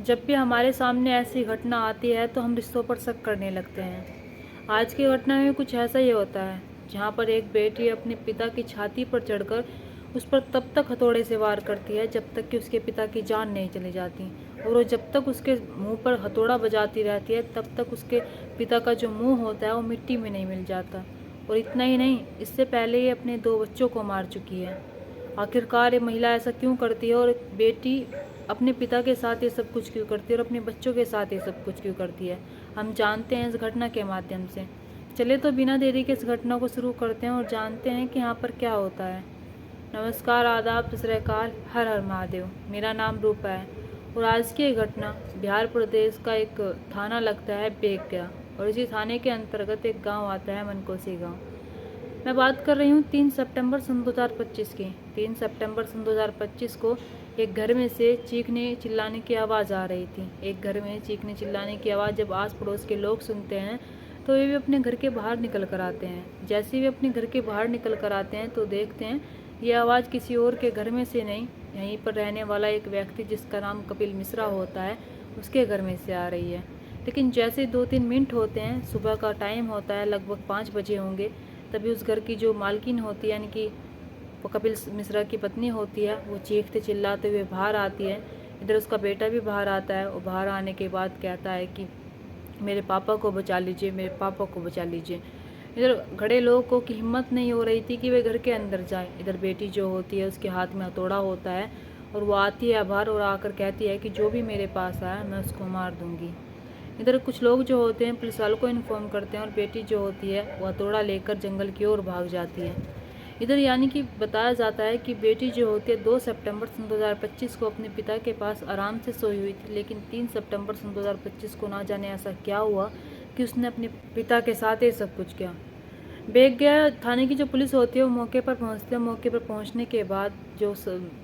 जब भी हमारे सामने ऐसी घटना आती है तो हम रिश्तों पर शक करने लगते हैं। आज की घटना में कुछ ऐसा ही होता है, जहाँ पर एक बेटी अपने पिता की छाती पर चढ़कर उस पर तब तक हथौड़े से वार करती है जब तक कि उसके पिता की जान नहीं चली जाती, और वो जब तक उसके मुंह पर हथौड़ा बजाती रहती है तब तक उसके पिता का जो मुंह होता है वो मिट्टी में नहीं मिल जाता। और इतना ही नहीं, इससे पहले ये अपने 2 बच्चों को मार चुकी है। आखिरकार ये महिला ऐसा क्यों करती है, और एक बेटी अपने पिता के साथ ये सब कुछ क्यों करती है, और अपने बच्चों के साथ ये सब कुछ क्यों करती है, हम जानते हैं इस घटना के माध्यम से। चले तो बिना देरी के इस घटना को शुरू करते हैं और जानते हैं कि यहाँ पर क्या होता है। नमस्कार, आदाब, सत श्री अकाल, हर हर महादेव। मेरा नाम रूपा है और आज की ये घटना बिहार प्रदेश का एक थाना लगता है बेगया, और इसी थाने के अंतर्गत एक गांव आता है मनकोसी गांव। मैं बात कर रही हूँ 3 सितंबर सन 2025 की। 3 सितंबर सन 2025 को एक घर में से चीखने चिल्लाने की आवाज़ आ रही थी। एक घर में चीखने चिल्लाने की आवाज़ जब आस पड़ोस के लोग सुनते हैं तो वे भी अपने घर के बाहर निकल कर आते हैं। जैसे ही वे अपने घर के बाहर निकल कर आते हैं तो देखते हैं ये आवाज़ किसी और के घर में से नहीं, यहीं पर रहने वाला एक व्यक्ति जिसका नाम कपिल मिश्रा होता है उसके घर में से आ रही है। लेकिन जैसे 2-3 मिनट होते हैं, सुबह का टाइम होता है, लगभग 5 बजे होंगे, तभी उस घर की जो मालकिन होती है, यानी कि वो कपिल मिश्रा की पत्नी होती है, वो चीखते चिल्लाते हुए बाहर आती है। इधर उसका बेटा भी बाहर आता है और बाहर आने के बाद कहता है कि मेरे पापा को बचा लीजिए, मेरे पापा को बचा लीजिए। इधर खड़े लोगों की हिम्मत नहीं हो रही थी कि वे घर के अंदर जाए। इधर बेटी जो होती है उसके हाथ में हथौड़ा होता है और वो आती है बाहर और आकर कहती है कि जो भी मेरे पास आया मैं उसको मार दूंगी। इधर कुछ लोग जो होते हैं पुलिस वालों को इन्फॉर्म करते हैं और बेटी जो होती है वो हथौड़ा लेकर जंगल की ओर भाग जाती है। इधर यानी कि बताया जाता है कि बेटी जो होती है 2 सितंबर सन 2025 को अपने पिता के पास आराम से सोई हुई थी, लेकिन 3 सितंबर सन 2025 को ना जाने ऐसा क्या हुआ कि उसने अपने पिता के साथ ये सब कुछ किया। बेगया थाने की जो पुलिस होती है वो मौके पर पहुंचते हैं। मौके पर पहुंचने के बाद जो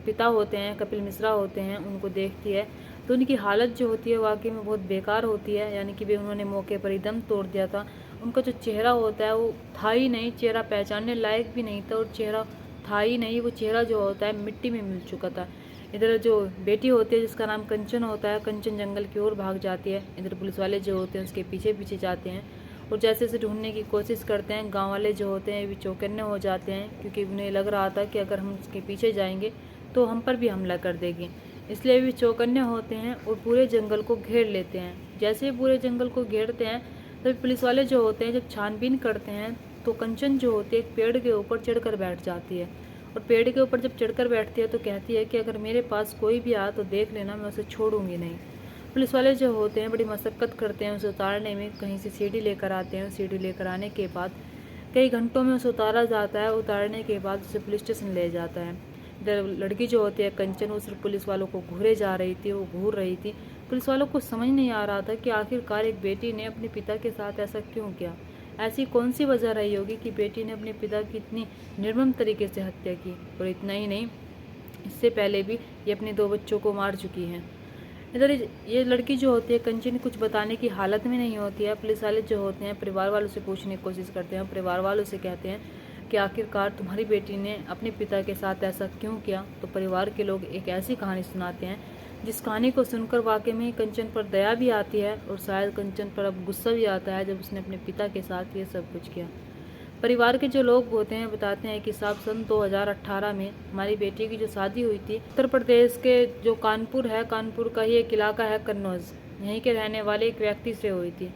पिता होते हैं, कपिल मिश्रा होते हैं, उनको देखती है तो उनकी हालत जो होती है वाकई में बहुत बेकार होती है। यानी कि वे उन्होंने मौके पर ही दम तोड़ दिया था। उनका जो चेहरा होता है वो था ही नहीं, चेहरा पहचानने लायक भी नहीं था, और चेहरा था ही नहीं, वो चेहरा जो होता है मिट्टी में मिल चुका था। इधर जो बेटी होती है जिसका नाम कंचन होता है, कंचन जंगल की ओर भाग जाती है। इधर पुलिस वाले जो होते हैं उसके पीछे पीछे जाते हैं और जैसे जैसे ढूंढने की कोशिश करते हैं। गांव वाले जो होते हैं भी चौकन्ने हो जाते हैं, क्योंकि उन्हें लग रहा था कि अगर हम उसके पीछे जाएंगे तो हम पर भी हमला कर देगी। इसलिए भी चौकन्ने होते हैं और पूरे जंगल को घेर लेते हैं। जैसे ही पूरे जंगल को घेरते हैं तभी पुलिस वाले जो होते हैं जब छानबीन करते हैं तो कंचन जो होती है एक पेड़ के ऊपर चढ़कर बैठ जाती है। और पेड़ के ऊपर जब चढ़कर बैठती है तो कहती है कि अगर मेरे पास कोई भी आया तो देख लेना, मैं उसे छोड़ूंगी नहीं। पुलिस वाले जो होते हैं बड़ी मशक्क़त करते हैं उसे उतारने में। कहीं से सीढ़ी लेकर आते हैं, सीढ़ी लेकर आने के बाद कई घंटों में उसे उतारा जाता है। उतारने के बाद उसे पुलिस स्टेशन ले जाता है। इधर लड़की जो होती है कंचन, वो सिर्फ पुलिस वालों को घूरे जा रही थी, वो घूर रही थी। पुलिस वालों को समझ नहीं आ रहा था कि आखिरकार एक बेटी ने अपने पिता के साथ ऐसा क्यों किया। ऐसी कौन सी वजह रही होगी कि बेटी ने अपने पिता की इतनी निर्मम तरीके से हत्या की। और इतना ही नहीं, इससे पहले भी ये अपने 2 बच्चों को मार चुकी हैं। इधर ये लड़की जो होती है कंचन कुछ बताने की हालत में नहीं होती है। पुलिस वाले जो होते हैं परिवार वालों से पूछने की कोशिश करते हैं। परिवार वालों से कहते हैं कि आखिरकार तुम्हारी बेटी ने अपने पिता के साथ ऐसा क्यों किया। तो परिवार के लोग एक ऐसी कहानी सुनाते हैं जिस कहानी को सुनकर वाकई में कंचन पर दया भी आती है और शायद कंचन पर अब गुस्सा भी आता है जब उसने अपने पिता के साथ ये सब कुछ किया। परिवार के जो लोग होते हैं बताते हैं कि साहब सन 2018 में हमारी बेटी की जो शादी हुई थी उत्तर प्रदेश के जो कानपुर है, कानपुर का ही एक इलाका है कन्नौज, यहीं के रहने वाले एक व्यक्ति से हुई थी।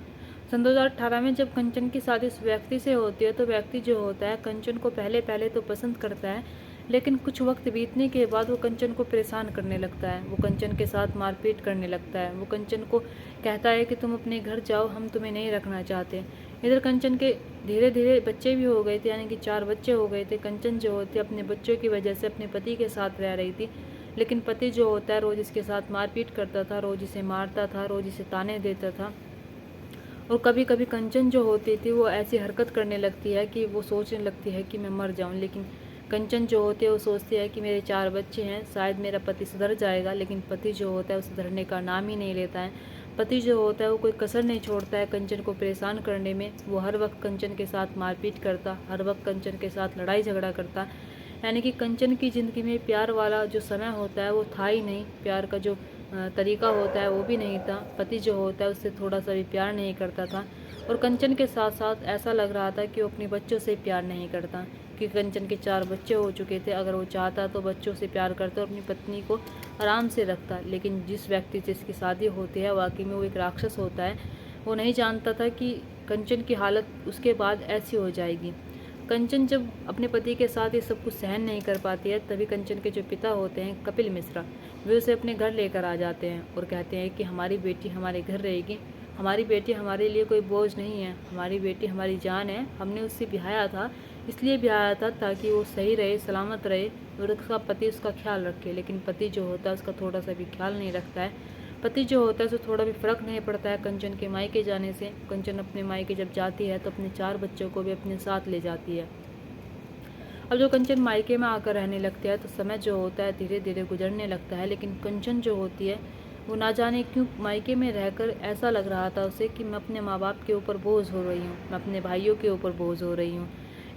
सन 2018 में जब कंचन की शादी उस व्यक्ति से होती है तो व्यक्ति जो होता है कंचन को पहले पहले तो पसंद करता है, लेकिन कुछ वक्त बीतने के बाद वो कंचन को परेशान करने लगता है। वो कंचन के साथ मारपीट करने लगता है। वो कंचन को कहता है कि तुम अपने घर जाओ, हम तुम्हें नहीं रखना चाहते। इधर कंचन के धीरे धीरे बच्चे भी हो गए थे, यानी कि 4 बच्चे हो गए थे। कंचन जो होती है अपने बच्चों की वजह से अपने पति के साथ रह रही थी, लेकिन पति जो होता है रोज़ इसके साथ मारपीट करता था, रोज़ इसे मारता था, रोज़ इसे ताने देता था। और कभी कभी कंचन जो होती थी वो ऐसी हरकत करने लगती है कि वो सोचने लगती है कि मैं मर जाऊं। लेकिन कंचन जो होती है वो सोचती है कि मेरे 4 बच्चे हैं, शायद मेरा पति सुधर जाएगा, लेकिन पति जो होता है वो सुधरने का नाम ही नहीं लेता है। पति जो होता है वो कोई कसर नहीं छोड़ता है कंचन को परेशान करने में। वो हर वक्त कंचन के साथ मारपीट करता, हर वक्त कंचन के साथ लड़ाई झगड़ा करता। यानी कि कंचन की ज़िंदगी में प्यार वाला जो समय होता है वो था ही नहीं। प्यार का जो तरीका होता है वो भी नहीं था। पति जो होता है उससे थोड़ा सा भी प्यार नहीं करता था, और कंचन के साथ साथ ऐसा लग रहा था कि वो अपने बच्चों से प्यार नहीं करता, क्योंकि कंचन के 4 बच्चे हो चुके थे। अगर वो चाहता तो बच्चों से प्यार करता और अपनी पत्नी को आराम से रखता, लेकिन जिस व्यक्ति से इसकी शादी होती है वाकई में वो एक राक्षस होता है। वो नहीं जानता था कि कंचन की हालत उसके बाद ऐसी हो जाएगी। कंचन जब अपने पति के साथ ये सब कुछ सहन नहीं कर पाती है, तभी कंचन के जो पिता होते हैं कपिल मिश्रा, वे उसे अपने घर लेकर आ जाते हैं और कहते हैं कि हमारी बेटी हमारे घर रहेगी, हमारी बेटी हमारे लिए कोई बोझ नहीं है, हमारी बेटी हमारी जान है। हमने उससे ब्याया था, इसलिए ब्याया था ताकि वो सही रहे, सलामत रहे और उसका पति उसका ख्याल रखे। लेकिन पति जो होता है उसका थोड़ा सा भी ख्याल नहीं रखता है। पति जो होता है उसे थोड़ा भी फ़र्क नहीं पड़ता है कंचन के मायके जाने से। कंचन अपने मायके जब जाती है तो अपने 4 बच्चों को भी अपने साथ ले जाती है। अब जो कंचन मायके में आकर रहने लगती है तो समय जो होता है धीरे धीरे गुजरने लगता है, लेकिन कंचन जो होती है वो ना जाने क्यों मायके में रहकर ऐसा लग रहा था उसे कि मैं अपने माँ बाप के ऊपर बोझ हो रही हूँ, मैं अपने भाइयों के ऊपर बोझ हो रही हूँ।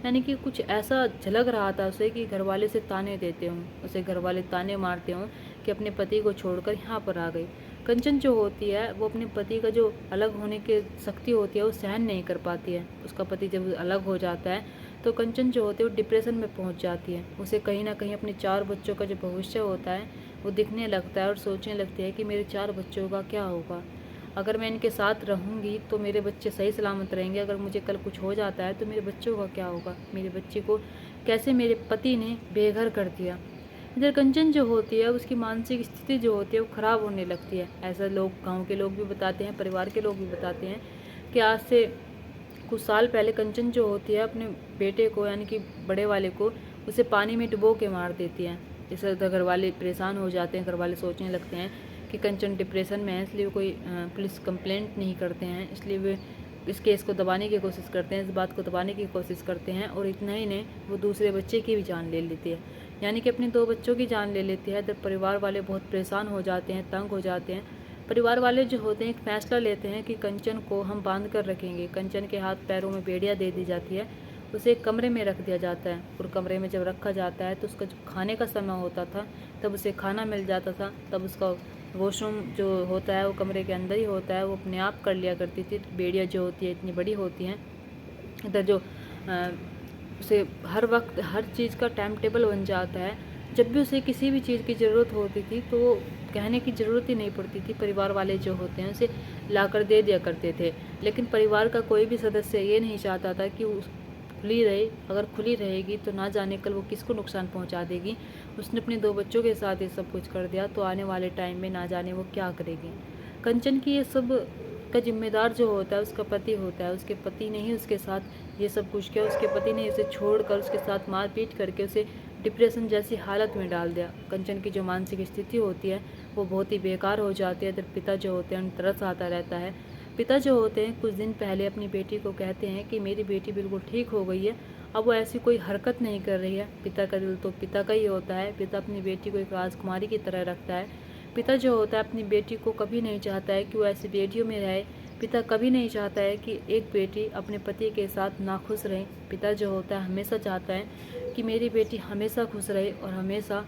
यानी कि कुछ ऐसा झलक रहा था उसे कि घरवाले से ताने देते हों, उसे घरवाले ताने मारते हों कि अपने पति को छोड़कर यहाँ पर आ गई। कंचन जो होती है वो अपने पति का जो अलग होने की शक्ति होती है वो सहन नहीं कर पाती है। उसका पति जब अलग हो जाता है तो कंचन जो होती है वो डिप्रेशन में पहुंच जाती है। उसे कहीं ना कहीं अपने 4 बच्चों का जो भविष्य होता है वो दिखने लगता है और सोचने लगती है कि मेरे 4 बच्चों का क्या होगा। अगर मैं इनके साथ रहूँगी तो मेरे बच्चे सही सलामत रहेंगे, अगर मुझे कल कुछ हो जाता है तो मेरे बच्चों का क्या होगा, मेरे बच्चे को कैसे मेरे पति ने बेघर कर दिया। इधर कंचन जो होती है उसकी मानसिक स्थिति जो होती है वो ख़राब होने लगती है। ऐसा लोग, गांव के लोग भी बताते हैं, परिवार के लोग भी बताते हैं कि आज से कुछ साल पहले कंचन जो होती है अपने बेटे को, यानी कि बड़े वाले को, उसे पानी में डुबो के मार देती है। इससे घर वाले परेशान हो जाते हैं, घर वाले सोचने लगते हैं कि कंचन डिप्रेशन में है, इसलिए कोई पुलिस कंप्लेंट नहीं करते हैं, इसलिए वे इस केस को दबाने की कोशिश करते हैं, इस बात को दबाने की कोशिश करते हैं। और इतना ही नहीं, वो दूसरे बच्चे की भी जान ले लेती है, यानी कि अपने 2 बच्चों की जान ले लेती है। जब परिवार वाले बहुत परेशान हो जाते हैं, तंग हो जाते हैं, परिवार वाले जो होते हैं एक फ़ैसला लेते हैं कि कंचन को हम बांध कर रखेंगे। कंचन के हाथ पैरों में बेड़ियाँ दे दी जाती है, उसे एक कमरे में रख दिया जाता है, और कमरे में जब रखा जाता है तो उसका जब खाने का समय होता था तब उसे खाना मिल जाता था। तब उसका वॉशरूम जो होता है वो कमरे के अंदर ही होता है, वो अपने आप कर लिया करती थी। बेड़ियाँ जो होती है इतनी बड़ी होती हैं। इधर जो उसे हर वक्त हर चीज़ का टाइम टेबल बन जाता है। जब भी उसे किसी भी चीज़ की ज़रूरत होती थी तो वो कहने की ज़रूरत ही नहीं पड़ती थी, परिवार वाले जो होते हैं उसे लाकर दे दिया करते थे। लेकिन परिवार का कोई भी सदस्य ये नहीं चाहता था कि उस खुली रहे, अगर खुली रहेगी तो ना जाने कल वो किसको नुकसान पहुंचा देगी। उसने अपने 2 बच्चों के साथ ये सब कुछ कर दिया तो आने वाले टाइम में ना जाने वो क्या करेगी। कंचन की ये सब का जिम्मेदार जो होता है उसका पति होता है। उसके पति ने ही उसके साथ ये सब कुछ किया, उसके पति ने उसे छोड़कर उसके साथ मारपीट करके उसे डिप्रेशन जैसी हालत में डाल दिया। कंचन की जो मानसिक स्थिति होती है वो बहुत ही बेकार हो जाती है। इधर पिता जो होते हैं उन तरस आता रहता है। पिता जो होते हैं कुछ दिन पहले अपनी बेटी को कहते हैं कि मेरी बेटी बिल्कुल ठीक हो गई है, अब वो ऐसी कोई हरकत नहीं कर रही है। पिता का दिल तो पिता का ही होता है, पिता अपनी बेटी को एक राजकुमारी की तरह रखता है। पिता जो होता है अपनी बेटी को कभी नहीं चाहता है कि वो ऐसी बेटियों में रहे। पिता कभी नहीं चाहता है कि एक बेटी अपने पति के साथ नाखुश रहे। पिता जो होता है हमेशा चाहता है कि मेरी बेटी हमेशा खुश रहे और हमेशा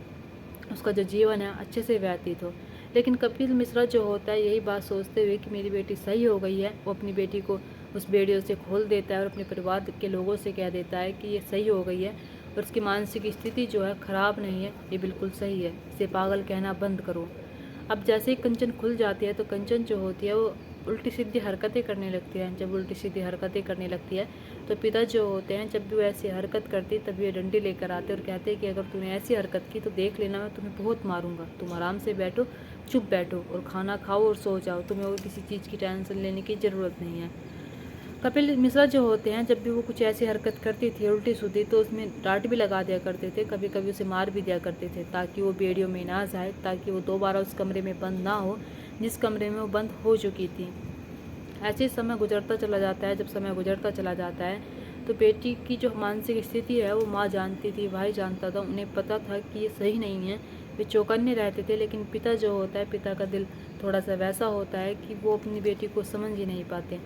उसका जो जीवन है अच्छे से व्यतीत हो। लेकिन कपिल मिश्रा जो होता है यही बात सोचते हुए कि मेरी बेटी सही हो गई है, वो अपनी बेटी को उस बेड़ियों से खोल देता है और अपने परिवार के लोगों से कह देता है कि ये सही हो गई है और उसकी मानसिक स्थिति जो है ख़राब नहीं है, ये बिल्कुल सही है, इसे पागल कहना बंद करो। अब जैसे ही कंचन खुल जाती है तो कंचन जो होती है वो उल्टी सीधी हरकतें करने लगती है। जब उल्टी सीधी हरकतें करने लगती है तो पिता जो होते हैं जब भी वो ऐसी हरकत करती तब ये डंडी लेकर आते और कहते हैं कि अगर तूने ऐसी हरकत की तो देख लेना मैं तुम्हें बहुत मारूंगा, तुम आराम से बैठो, चुप बैठो और खाना खाओ और सो जाओ, तुम्हें और किसी चीज़ की टेंशन लेने की ज़रूरत नहीं है। कपिल मिश्रा जो होते हैं जब भी वो कुछ ऐसी हरकत करती थी उल्टी सीधी तो उसमें डांट भी लगा दिया करते थे, कभी कभी उसे मार भी दिया करते थे ताकि वो बेड़ियों में ना जाए, ताकि वो दोबारा उस कमरे में बंद ना हो जिस कमरे में वो बंद हो चुकी थी। ऐसे ही समय गुजरता चला जाता है। जब समय गुजरता चला जाता है तो बेटी की जो मानसिक स्थिति है वो माँ जानती थी, भाई जानता था, उन्हें पता था कि ये सही नहीं है, वे चौकन्ने रहते थे। लेकिन पिता जो होता है, पिता का दिल थोड़ा सा वैसा होता है कि वो अपनी बेटी को समझ ही नहीं पाते।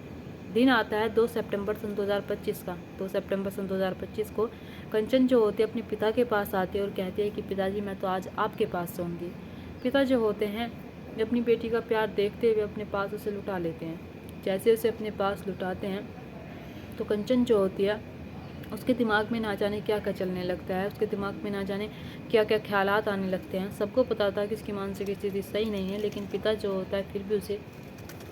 दिन आता है 2 सितंबर सन 2025 का। 2 सितंबर सन 2025 को कंचन जो होती है अपने पिता के पास आती है और कहती है कि पिताजी मैं तो आज आपके पास सोऊंगी। पिता जो होते हैं वे अपनी बेटी का प्यार देखते हुए अपने पास उसे लुटा लेते हैं। जैसे उसे अपने पास लुटाते हैं तो कंचन जो होती है उसके दिमाग में ना जाने क्या क्या चलने लगता है, उसके दिमाग में ना जाने क्या क्या ख्यालात आने लगते हैं। सबको पता था कि उसकी मानसिक स्थिति सही नहीं है, लेकिन पिता जो होता है फिर भी उसे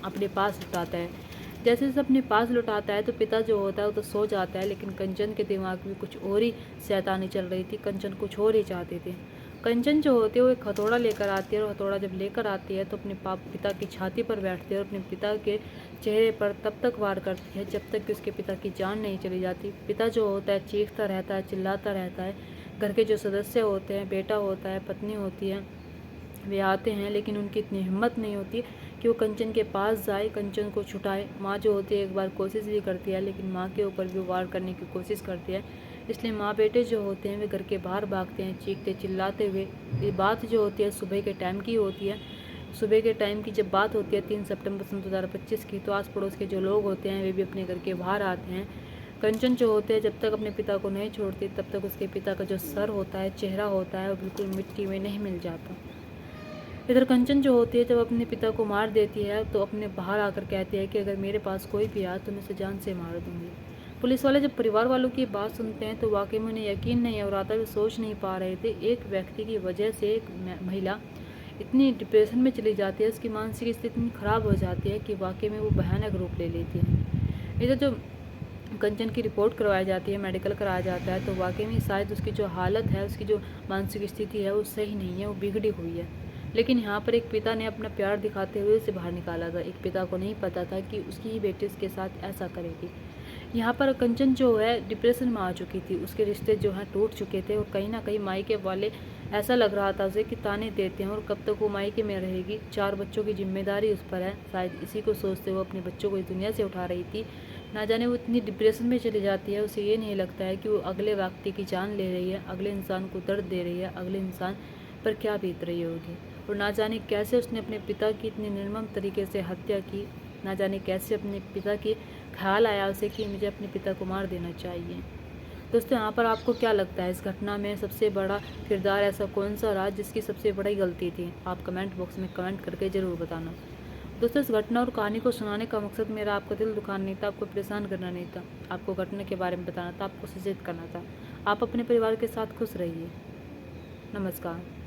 अपने पास लुटाता है। जैसे उसे अपने पास लुटाता है तो पिता जो होता है वो तो सो जाता है, लेकिन कंचन के दिमाग में कुछ और ही शैतानी चल रही थी। कंचन कुछ और ही चाहते थे। कंचन जो होती है वो एक हथौड़ा लेकर आती है, और हथौड़ा जब लेकर आती है तो अपने पिता की छाती पर बैठती है और अपने पिता के चेहरे पर तब तक वार करती है जब तक कि उसके पिता की जान नहीं चली जाती। पिता जो होता है चीखता रहता है, चिल्लाता रहता है। घर के जो सदस्य होते हैं, बेटा होता है, पत्नी होती है, वे आते हैं, लेकिन उनकी इतनी हिम्मत नहीं होती कि वो कंचन के पास जाए, कंचन को छुटाए। माँ जो होती है एक बार कोशिश भी करती है, लेकिन माँ के ऊपर भी वार करने की कोशिश करती है। इसलिए माँ बेटे जो होते हैं वे घर के बाहर भागते हैं चीखते चिल्लाते हुए। ये बात जो होती है सुबह के टाइम की होती है। सुबह के टाइम की जब बात होती है 3 सितंबर सन 2025 की, तो आस पड़ोस के जो लोग होते हैं वे भी अपने घर के बाहर आते हैं। कंचन जो होते हैं जब तक अपने पिता को नहीं छोड़ती तब तक उसके पिता का जो सर होता है, चेहरा होता है, वो बिल्कुल मिट्टी में नहीं मिल जाता। इधर कंचन जो होती है जब अपने पिता को मार देती है तो अपने बाहर आकर कहती है कि अगर मेरे पास कोई भी आया तो मैं उसे जान से मार दूंगी। पुलिस वाले जब परिवार वालों की बात सुनते हैं तो वाकई में उन्हें यकीन नहीं हो रहा था। वे सोच नहीं पा रहे थे एक व्यक्ति की वजह से एक महिला इतनी डिप्रेशन में चली जाती है, उसकी मानसिक स्थिति इतनी खराब हो जाती है कि वाकई में वो भयानक रूप ले लेती है। इधर जो कंचन की रिपोर्ट करवाई जाती है, मेडिकल कराया जाता है, तो वाकई में शायद उसकी जो हालत है, उसकी जो मानसिक स्थिति है वो सही नहीं है, वो बिगड़ी हुई है। लेकिन यहाँ पर एक पिता ने अपना प्यार दिखाते हुए उसे बाहर निकाला था। एक पिता को नहीं पता था कि उसकी ही बेटी उसके साथ ऐसा करेगी। यहाँ पर कंचन जो है डिप्रेशन में आ चुकी थी, उसके रिश्ते जो हैं टूट चुके थे, और कहीं ना कहीं मायके वाले ऐसा लग रहा था उसे कि ताने देते हैं और कब तक वो मायके में रहेगी। 4 बच्चों की जिम्मेदारी उस पर है, शायद इसी को सोचते हुए अपने बच्चों को इस दुनिया से उठा रही थी। ना जाने वो इतनी डिप्रेशन में चली जाती है, उसे ये नहीं लगता है कि वो अगले व्यक्ति की जान ले रही है, अगले इंसान को दर्द दे रही है, अगले इंसान पर क्या बीत रही होगी। और ना जाने कैसे उसने अपने पिता की इतनी निर्मम तरीके से हत्या की। ना जाने कैसे अपने पिता की ख्याल आया उसे कि मुझे अपने पिता को मार देना चाहिए। दोस्तों, यहाँ पर आपको क्या लगता है इस घटना में सबसे बड़ा किरदार ऐसा कौन सा रहा जिसकी सबसे बड़ी गलती थी? आप कमेंट बॉक्स में कमेंट करके ज़रूर बताना। दोस्तों, इस घटना और कहानी को सुनाने का मकसद मेरा आपका दिल दुखाना नहीं था, आपको परेशान करना नहीं था, आपको घटना के बारे में बताना था, आपको सचेत करना था। आप अपने परिवार के साथ खुश रहिए। नमस्कार।